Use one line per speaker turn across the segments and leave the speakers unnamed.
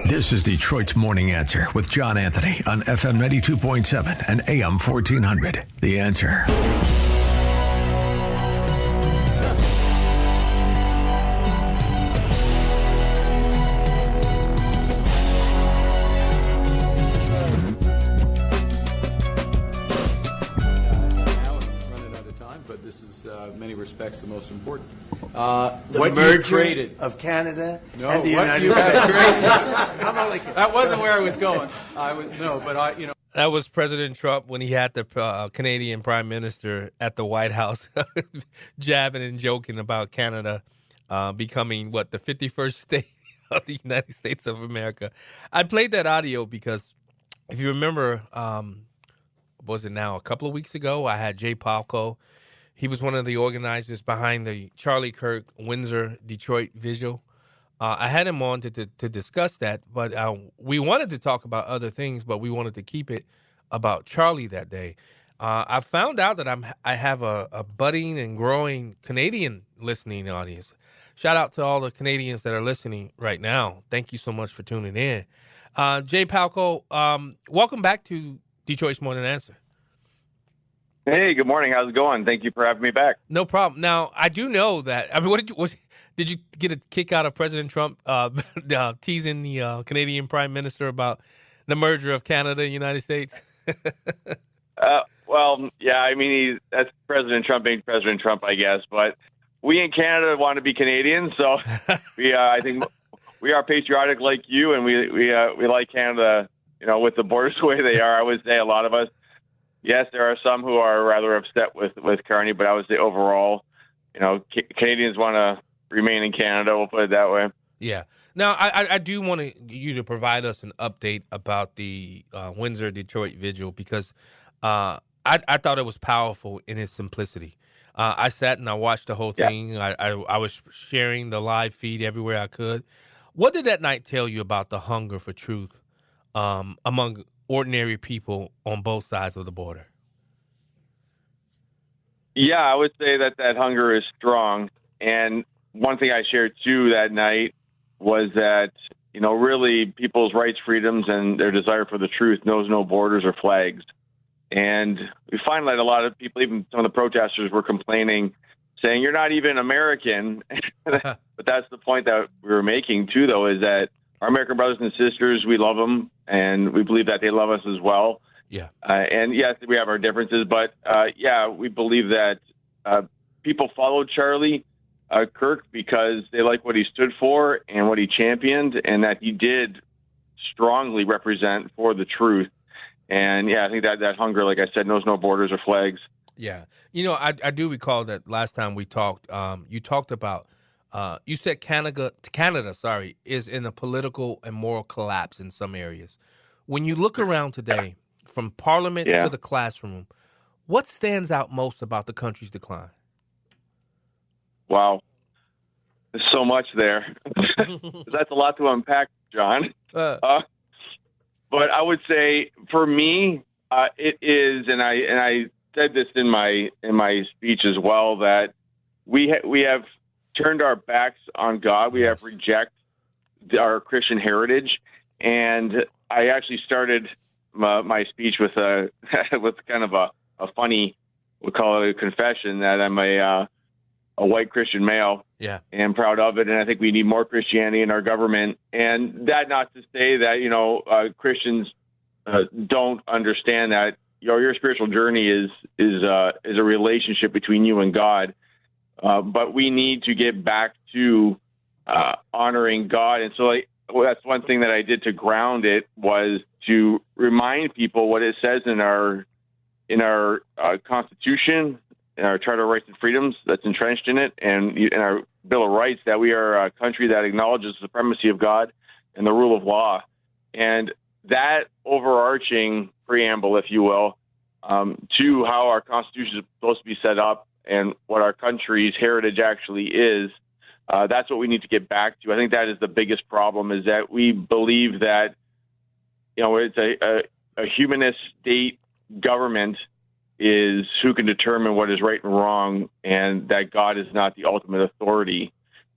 This is Detroit's Morning Answer with John Anthony on FM 92.7 and AM 1400. The Answer.
Many respects the most important.
The merger of Canada and the United States.
That wasn't where I was going.
That was President Trump when he had the Canadian Prime Minister at the White House jabbing and joking about Canada becoming, the 51st state of the United States of America. I played that audio because if you remember, was it now a couple of weeks ago, I had Jay Palko. He was one of the organizers behind the Charlie Kirk Windsor-Detroit Vigil. I had him on to discuss that, but we wanted to talk about other things, but we wanted to keep it about Charlie that day. I found out that I have a budding and growing Canadian listening audience. Shout out to all the Canadians that are listening right now. Thank you so much for tuning in. Jay Palko, welcome back to Detroit's Morning Answer.
Hey, good morning. How's it going? Thank you for having me back.
No problem. Now, I do know that. I mean, did you get a kick out of President Trump teasing the Canadian Prime Minister about the merger of Canada and the United States?
Well, yeah. I mean, that's President Trump being President Trump, I guess. But we in Canada want to be Canadians, so I think we are patriotic like you, and we like Canada. With the borders the way they are, I would say a lot of us. Yes, there are some who are rather upset with Carney, but I would say overall, Canadians want to remain in Canada. We'll put it that way.
Yeah. Now, I do want you to provide us an update about the Windsor-Detroit Vigil because I thought it was powerful in its simplicity. I sat and I watched the whole thing. Yeah. I was sharing the live feed everywhere I could. What did that night tell you about the hunger for truth among ordinary people on both sides of the border?
Yeah, I would say that hunger is strong. And one thing I shared too that night was that, really people's rights, freedoms, and their desire for the truth knows no borders or flags. And we find that a lot of people, even some of the protesters, were complaining, saying, you're not even American. But that's the point that we were making too, though, is that our American brothers and sisters, we love them, and we believe that they love us as well.
Yeah.
And yes, we have our differences, but we believe that people followed Charlie Kirk because they like what he stood for and what he championed, and that he did strongly represent for the truth. And I think that hunger, like I said, knows no borders or flags.
Yeah. I do recall that last time we talked, you talked about you said Canada is in a political and moral collapse in some areas. When you look around today, from parliament to the classroom, what stands out most about the country's decline?
Wow. There's so much there. That's a lot to unpack, John. But I would say for me, it is, and I said this in my speech as well, that we have turned our backs on God. We have rejected our Christian heritage, and I actually started my speech with with kind of a funny, we'll call it a confession, that I'm a white Christian male, and proud of it. And I think we need more Christianity in our government. And that not to say that Christians don't understand that your spiritual journey is a relationship between you and God. But we need to get back to honoring God. And so that's one thing that I did to ground it, was to remind people what it says in our Constitution, in our Charter of Rights and Freedoms that's entrenched in it, and in our Bill of Rights, that we are a country that acknowledges the supremacy of God and the rule of law. And that overarching preamble, if you will, to how our Constitution is supposed to be set up and what our country's heritage actually is, that's what we need to get back to. I think that is the biggest problem, is that we believe that, it's a humanist state government is who can determine what is right and wrong, and that God is not the ultimate authority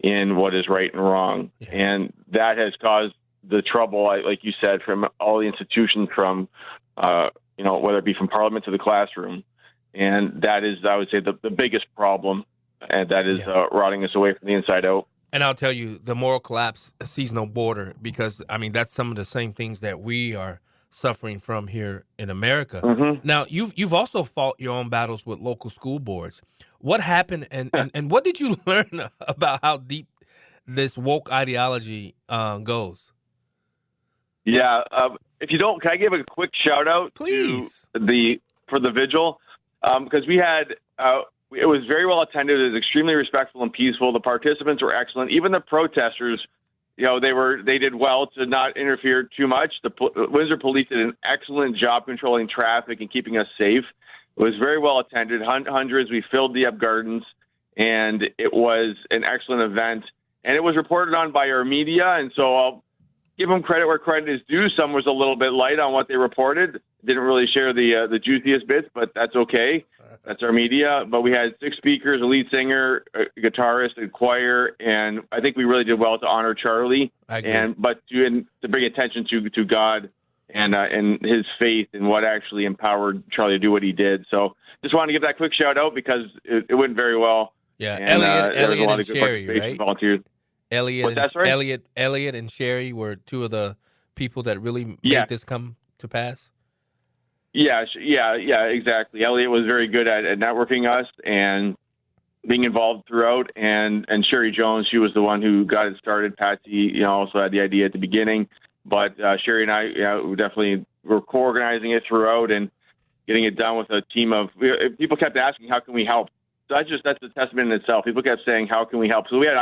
in what is right and wrong. Yeah. And that has caused the trouble, like you said, from all the institutions, from whether it be from Parliament to the classroom, and that is, I would say, the biggest problem, and that is rotting us away from the inside out.
And I'll tell you, the moral collapse sees no border, because that's some of the same things that we are suffering from here in America.
Mm-hmm.
Now, you've also fought your own battles with local school boards. What happened, and what did you learn about how deep this woke ideology goes?
Yeah, if you don't, can I give a quick shout out,
please,
for the vigil, because we had. It was very well attended. It was extremely respectful and peaceful. The participants were excellent. Even the protesters, they did well to not interfere too much. The Windsor Police did an excellent job controlling traffic and keeping us safe. It was very well attended. Hundreds. We filled the Up Gardens, and it was an excellent event. And it was reported on by our media, and so I'll give them credit where credit is due. Some was a little bit light on what they reported. Didn't really share the juiciest bits, but that's okay. That's our media. But we had 6 speakers, a lead singer, a guitarist, a choir, and I think we really did well to honor Charlie. But to bring attention to God and his faith and what actually empowered Charlie to do what he did. So just wanted to give that quick shout out because it went very well.
Yeah,
and,
Elliot and Sherry, right?
Volunteers.
Elliot and Sherry were two of the people that really made this come to pass.
Yeah, exactly. Elliot was very good at networking us and being involved throughout, and Sherry Jones, she was the one who got it started. Patsy, also had the idea at the beginning, but Sherry and I, we definitely were co-organizing it throughout and getting it done with a team of people. Kept asking, "How can we help?" So that's a testament in itself. People kept saying, "How can we help?" So we had,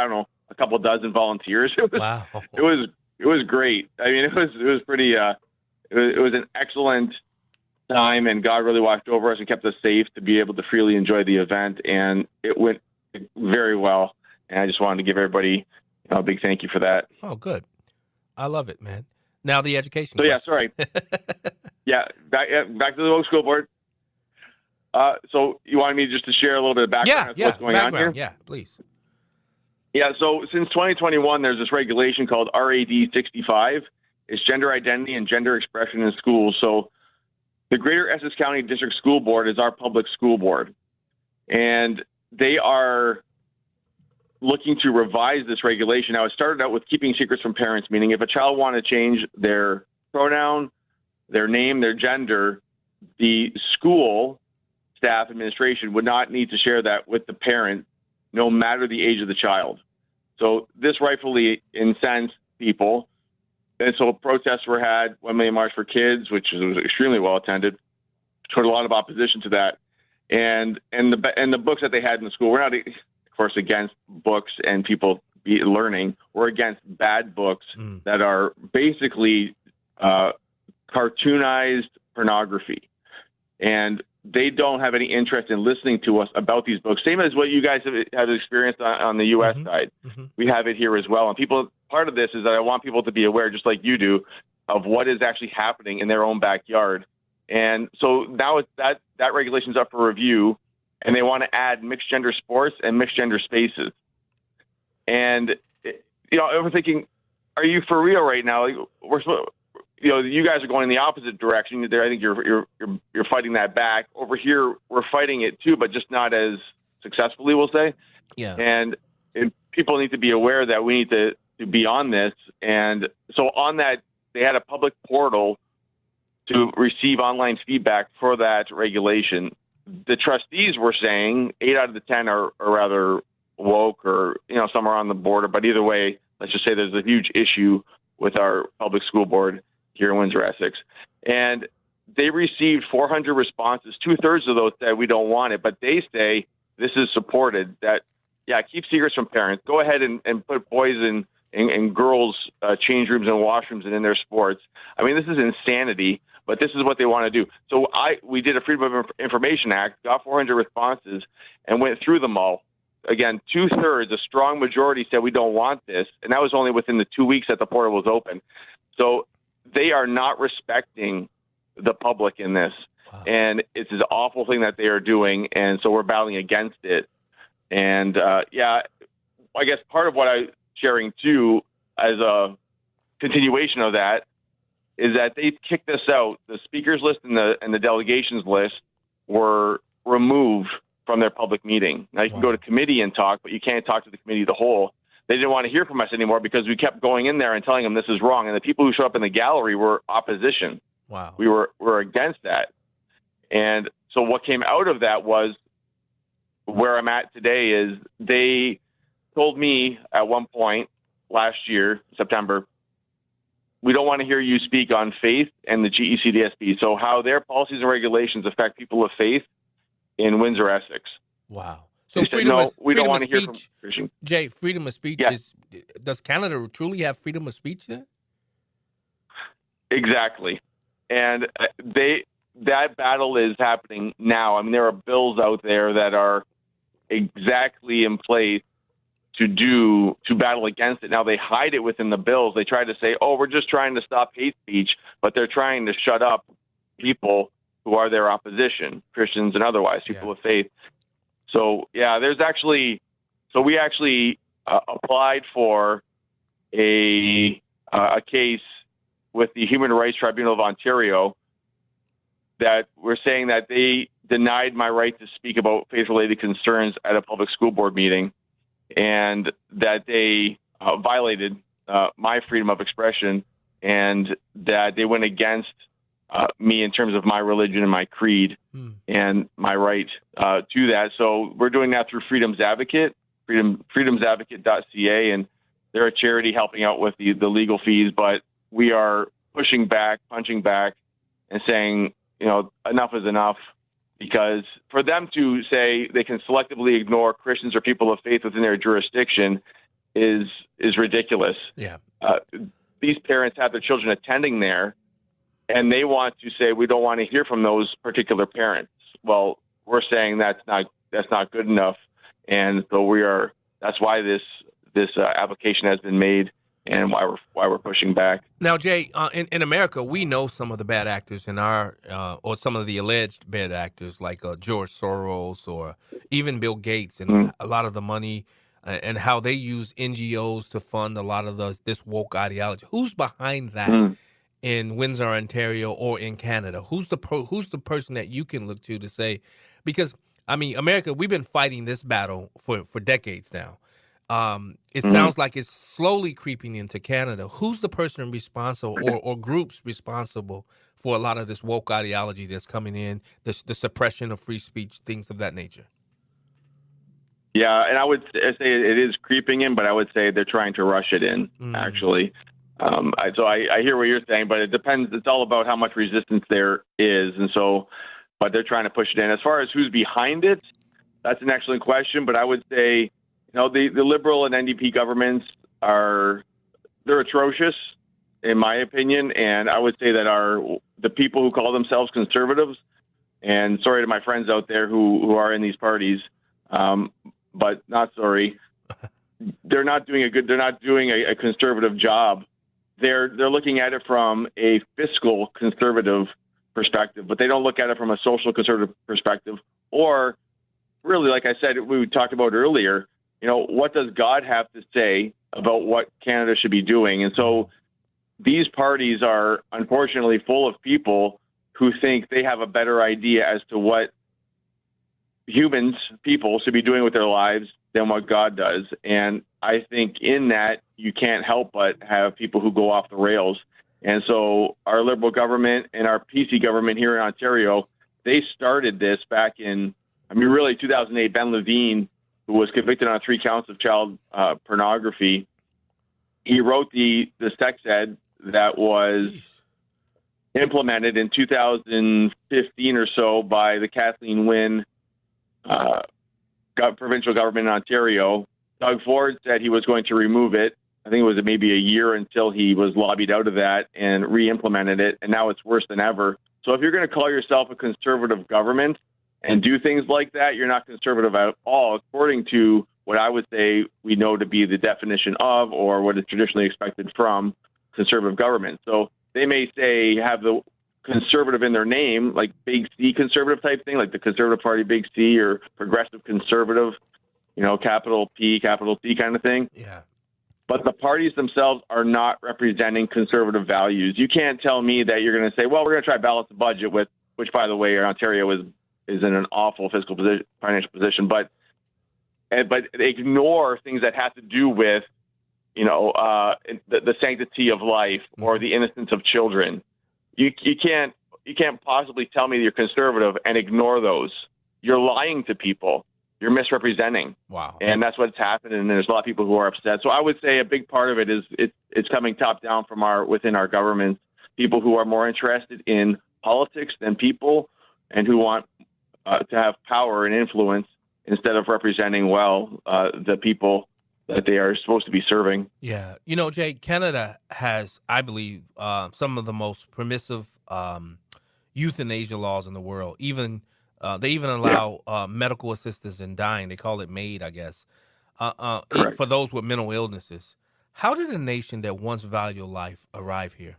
a couple dozen volunteers.
Wow.
It was great. It was pretty. It was an excellent time, and God really watched over us and kept us safe to be able to freely enjoy the event, and it went very well. And I just wanted to give everybody a big thank you for that.
Oh, good. I love it, man. Now the education.
So, sorry. Back to the local school board. So you wanted me just to share a little bit of background of what's going on here?
Yeah, please.
Yeah, so since 2021, there's this regulation called RAD 65. It's gender identity and gender expression in schools. So the Greater Essex County District School Board is our public school board, and they are looking to revise this regulation. Now, it started out with keeping secrets from parents, meaning if a child wanted to change their pronoun, their name, their gender, the school staff administration would not need to share that with the parent, no matter the age of the child. So this rightfully incensed people. And so protests were had, 1 Million March for Kids, which was extremely well attended, showed a lot of opposition to that. And the books that they had in the school, we're not, of course, against books and people learning. We're against bad books that are basically cartoonized pornography. And they don't have any interest in listening to us about these books. Same as what you guys have experienced on the U.S. side. Mm-hmm. We have it here as well. And part of this is that I want people to be aware, just like you do, of what is actually happening in their own backyard. And so now that regulation's up for review, and they want to add mixed gender sports and mixed gender spaces. And we're thinking, are you for real right now? You guys are going in the opposite direction. I think you're fighting that back. Over here, we're fighting it too, but just not as successfully, we'll say.
Yeah.
And people need to be aware that we need to be on this. And so on that, they had a public portal to receive online feedback for that regulation. The trustees were saying 8 out of the 10 are rather woke, or some are on the border. But either way, let's just say there's a huge issue with our public school board here in Windsor, Essex. And they received 400 responses. 2/3 of those said we don't want it, but they say this is supported, that, keep secrets from parents. Go ahead and put boys and girls change rooms and washrooms and in their sports. This is insanity, but this is what they want to do. So we did a Freedom of Information Act, got 400 responses, and went through them all. Again, 2/3, a strong majority said we don't want this, and that was only within the 2 weeks that the portal was open. So they are not respecting the public in this. Wow. And it's an awful thing that they are doing, and so we're battling against it. And, I guess part of what I'm sharing, too, as a continuation of that is that they kicked us out. The speakers list and the delegations list were removed from their public meeting. Now you can go to committee and talk, but you can't talk to the committee of the whole. They didn't want to hear from us anymore because we kept going in there and telling them this is wrong. And the people who showed up in the gallery were opposition.
Wow.
We were against that. And so what came out of that was where I'm at today is they told me at one point last year, September, we don't want to hear you speak on faith and the GECDSB. So how their policies and regulations affect people of faith in Windsor, Essex.
Wow.
So we don't want to hear from Christians.
Jay, freedom of speech does Canada truly have freedom of speech then?
Exactly. And that battle is happening now. I mean, there are bills out there that are exactly in place to battle against it. Now they hide it within the bills. They try to say, "Oh, we're just trying to stop hate speech," but they're trying to shut up people who are their opposition, Christians and otherwise, people of faith. So we actually applied for a case with the Human Rights Tribunal of Ontario that we're saying that they denied my right to speak about faith-related concerns at a public school board meeting, and that they violated my freedom of expression, and that they went against me in terms of my religion and my creed and my right to that. So we're doing that through Freedom's Advocate, freedomsadvocate.ca, and they're a charity helping out with the legal fees, but we are pushing back, punching back, and saying, enough is enough, because for them to say they can selectively ignore Christians or people of faith within their jurisdiction is ridiculous.
Yeah.
These parents have their children attending there, and they want to say we don't want to hear from those particular parents. Well, we're saying that's not good enough, and so that's why this application has been made, and why we're pushing back.
Now, Jay, in America, we know some of the bad actors in our or some of the alleged bad actors, like George Soros or even Bill Gates, and a lot of the money and how they use NGOs to fund a lot of this woke ideology. Who's behind that in Windsor, Ontario, or in Canada? Who's the person that you can look to say? Because I mean, America, we've been fighting this battle for decades now. It sounds like it's slowly creeping into Canada. Who's the person responsible or groups responsible for a lot of this woke ideology that's coming in, the suppression of free speech, things of that nature?
Yeah, and I would say it is creeping in, but I would say they're trying to rush it in, actually. So I hear what you're saying, but it depends. It's all about how much resistance there is. And so, but they're trying to push it in. As far as who's behind it, that's an excellent question, but I would say, the Liberal and NDP governments they're atrocious, in my opinion, and I would say that the people who call themselves conservatives, and sorry to my friends out there who are in these parties, but not sorry, they're not doing a conservative job. They're looking at it from a fiscal conservative perspective, but they don't look at it from a social conservative perspective, or really, like I said, we talked about earlier, what does God have to say about what Canada should be doing? And so these parties are unfortunately full of people who think they have a better idea as to what people should be doing with their lives than what God does. And I think in that, you can't help but have people who go off the rails. And so our Liberal government and our PC government here in Ontario, they started this back in, 2008, Ben Levine, who was convicted on 3 counts of child pornography. He wrote the sex ed that was implemented in 2015 or so by the Kathleen Wynne provincial government in Ontario. Doug Ford said he was going to remove it. I think it was maybe a year until he was lobbied out of that and re-implemented it, and now it's worse than ever. So if you're going to call yourself a conservative government and do things like that, you're not conservative at all, according to what I would say we know to be the definition of, or what is traditionally expected from, conservative government. So they may say have the conservative in their name, like big C conservative type thing, like the Conservative Party big C, or progressive conservative, capital P, capital C kind of thing.
Yeah.
but the parties themselves are not representing conservative values. You can't tell me that you're going to say, well, we're going to try to balance the budget with, which, by the way, Ontario is in an awful fiscal position, financial position, but ignore things that have to do with, the sanctity of life or the innocence of children. You can't possibly tell me that you're conservative and ignore those. You're lying to people. You're misrepresenting.
Wow.
And that's what's happened, and there's a lot of people who are upset. So I would say a big part of it is it's coming top down from within our government, people who are more interested in politics than people and who want to have power and influence instead of representing the people that they are supposed to be serving.
Yeah. Jay, Canada has, I believe, some of the most permissive euthanasia laws in the world. They even allow medical assistance in dying. They call it MAID, I guess, for those with mental illnesses. How did a nation that once valued life arrive here?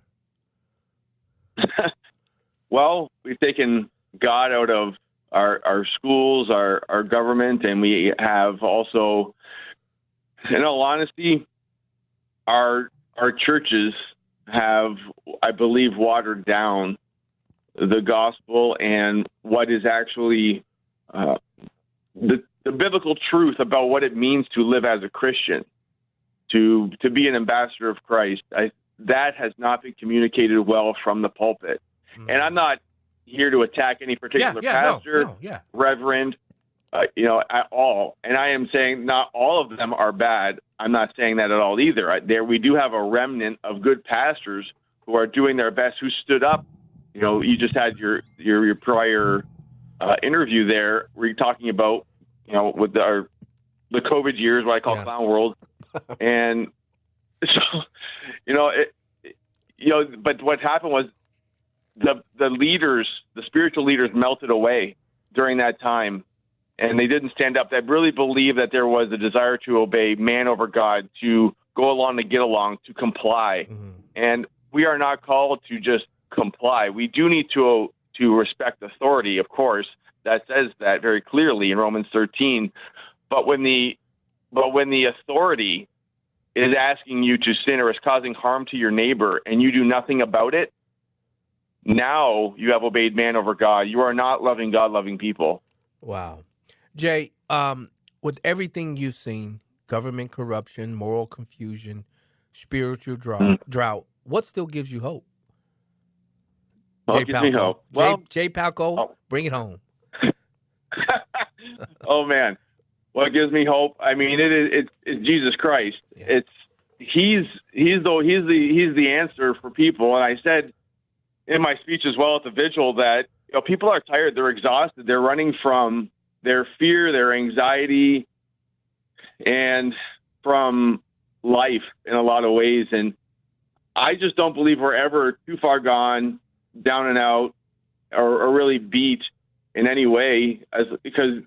Well, we've taken God out of our schools, our government, and we have also, in all honesty, our churches have, I believe, watered down the gospel and what is actually the biblical truth about what it means to live as a Christian, to be an ambassador of Christ. That has not been communicated well from the pulpit. Mm-hmm. And I'm not here to attack any particular pastor, reverend, at all. And I am saying not all of them are bad. I'm not saying that at all either. We do have a remnant of good pastors who are doing their best, who stood up. You just had your prior interview there where you're talking about, with the COVID years, what I call clown world. And so, but what happened was the leaders, the spiritual leaders melted away during that time, and they didn't stand up. They really believed that there was a desire to obey man over God, to go along to get along, to comply. Mm-hmm. And we are not called to just comply. We do need to respect authority, of course. That says that very clearly in Romans 13. But when the authority is asking you to sin or is causing harm to your neighbor and you do nothing about it, now you have obeyed man over God. You are not loving God, loving people.
Wow. Jay, with everything you've seen, government corruption, moral confusion, spiritual drought, what still gives you hope?
Jay Palko.
Well, Jay Palko, bring it home.
Oh man, what gives me hope? I mean, it's Jesus Christ. Yeah. He's the answer for people. And I said in my speech as well at the vigil that people are tired, they're exhausted, they're running from their fear, their anxiety, and from life in a lot of ways. And I just don't believe we're ever too far gone, down and out, or really beat in any way, because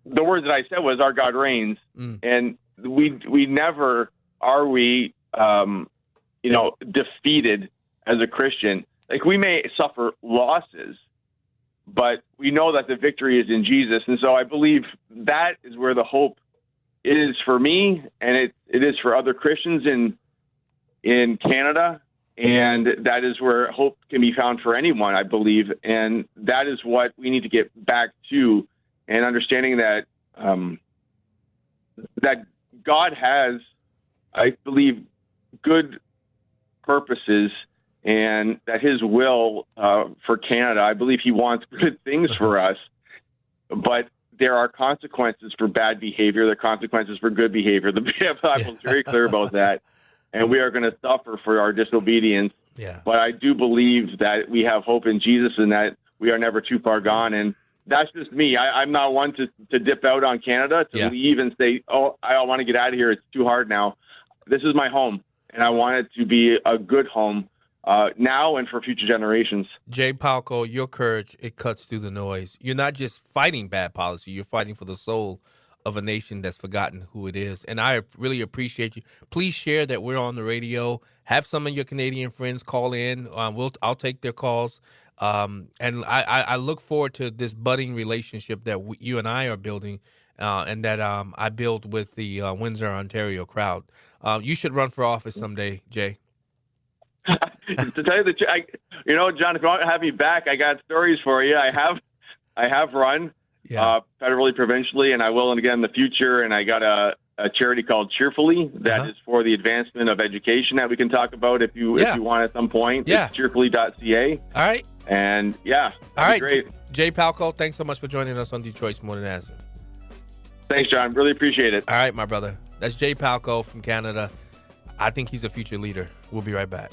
the words that I said was our God reigns, and we never are defeated as a Christian. Like, we may suffer losses, but we know that the victory is in Jesus. And so I believe that is where the hope is for me, and it is for other Christians in Canada. And that is where hope can be found for anyone, I believe. And that is what we need to get back to, and understanding that that God has, I believe, good purposes, and that his will for Canada, I believe he wants good things for us. But there are consequences for bad behavior. There are consequences for good behavior. The Bible is very clear about that. And we are going to suffer for our disobedience. Yeah. But I do believe that we have hope in Jesus, and that we are never too far gone. And that's just me. I'm not one to dip out on Canada, to leave and say, oh, I don't want to get out of here. It's too hard now. This is my home, and I want it to be a good home now and for future generations.
Jay Palko, your courage, it cuts through the noise. You're not just fighting bad policy. You're fighting for the soul of a nation that's forgotten who it is. And I really appreciate you. Please share that we're on the radio. Have some of your Canadian friends call in. I'll take their calls. And I look forward to this budding relationship that you and I are building and that I build with the Windsor, Ontario crowd. You should run for office someday, Jay.
To tell you the truth, John, if you want to have me back, I got stories for you. I have run federally, provincially, and I will again in the future. And I got a charity called Cheerfully that is for the advancement of education that we can talk about if you want at some point.
Yeah.
It's cheerfully.ca.
All right.
And
all right,
great.
Jay Palko, thanks so much for joining us on Detroit's Morning Answer.
Thanks, John. Really appreciate it.
All right, my brother. That's Jay Palko from Canada. I think he's a future leader. We'll be right back.